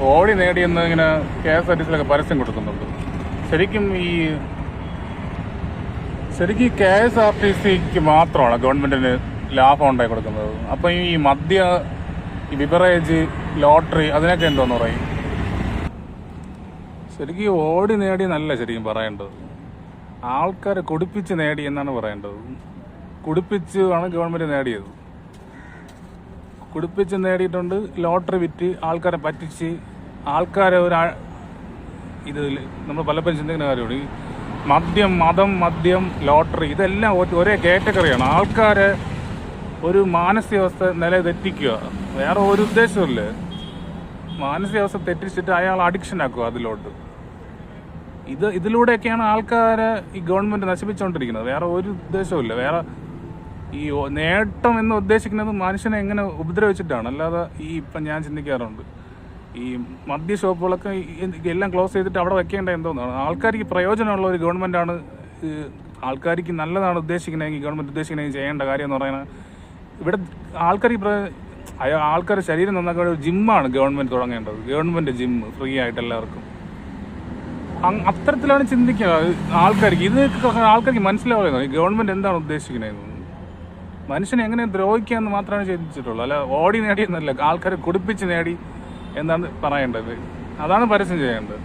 ഓടി നേടിയെന്ന് ഇങ്ങനെ KSRTCയിലൊക്കെ പരസ്യം കൊടുക്കുന്നുണ്ട്. ശരിക്കും KSRTCക്ക് മാത്രമാണ് ഗവൺമെന്റിന് ലാഭം ഉണ്ടായി കൊടുക്കുന്നത്. അപ്പം ഈ ബിവറേജ്, ലോട്ടറി അതിനൊക്കെ എന്തോന്ന് പറയും? ശരിക്കും ഓടി നേടി എന്നല്ല ശരിക്കും പറയേണ്ടത്, ആൾക്കാരെ കുടിപ്പിച്ച് നേടി എന്നാണ് പറയേണ്ടത്. കുടിപ്പിച്ച് ആണ് ഗവൺമെന്റ് നേടിയത്. കുടിപ്പിച്ച് നേടിയിട്ടുണ്ട്. ലോട്ടറി വിറ്റ് ആൾക്കാരെ പറ്റിച്ച് ആൾക്കാരെ ഇത് നമ്മൾ പലപ്പോഴും ചിന്തിക്കുന്ന കാര്യമാണ്. ഈ മദ്യം, ലോട്ടറി ഇതെല്ലാം ഒരേ കാറ്റഗറിയാണ്. ആൾക്കാരെ ഒരു മാനസികാവസ്ഥ തെറ്റിക്കുക, വേറെ ഒരു ഉദ്ദേശമില്ല. മാനസികാവസ്ഥ തെറ്റിച്ചിട്ട് അയാൾ അഡിക്ഷൻ ആക്കുക അതിലോട്ട്. ഇതിലൂടെയൊക്കെയാണ് ആൾക്കാരെ ഈ ഗവൺമെന്റ് നശിപ്പിച്ചുകൊണ്ടിരിക്കുന്നത്. വേറെ ഒരു ഉദ്ദേശവും ഇല്ല. വേറെ ഈ നേട്ടം എന്ന് ഉദ്ദേശിക്കുന്നത് മനുഷ്യനെ എങ്ങനെ ഉപദ്രവിച്ചിട്ടാണ്. അല്ലാതെ ഇപ്പം ഞാൻ ചിന്തിക്കാറുണ്ട്, ഈ മദ്യ ഷോപ്പുകളൊക്കെ എല്ലാം ക്ലോസ് ചെയ്തിട്ട് അവിടെ വെക്കേണ്ട എന്തോന്നാണ്. ആൾക്കാർക്ക് പ്രയോജനമുള്ള ഒരു ഗവൺമെന്റാണ്, ആൾക്കാർക്ക് നല്ലതാണ് ഉദ്ദേശിക്കണമെങ്കിൽ ഗവൺമെന്റ് ഉദ്ദേശിക്കണമെങ്കിൽ ചെയ്യേണ്ട കാര്യം എന്ന് പറയുന്നത്, ഇവിടെ ആൾക്കാരുടെ ശരീരം നന്നാക്കാൻ ഒരു ജിമ്മാണ് ഗവൺമെന്റ് തുടങ്ങേണ്ടത്. ഗവൺമെന്റ് ജിമ്മ് ഫ്രീ ആയിട്ട് എല്ലാവർക്കും. അത്തരത്തിലാണ് ചിന്തിക്കുക ആൾക്കാർക്ക് മനസ്സിലാവുന്നത് ഗവൺമെന്റ് എന്താണ് ഉദ്ദേശിക്കുന്നത്. മനുഷ്യനെ എങ്ങനെ ദ്രോഹിക്കാന്ന് മാത്രമാണ് ചിന്തിച്ചിട്ടുള്ളൂ. അല്ല ഓടി നേടിയെന്നല്ല, ആൾക്കാരെ കുടിപ്പിച്ച് നേടി എന്നാണ് പറയേണ്ടത്. അതാണ് പരസ്യം ചെയ്യേണ്ടത്.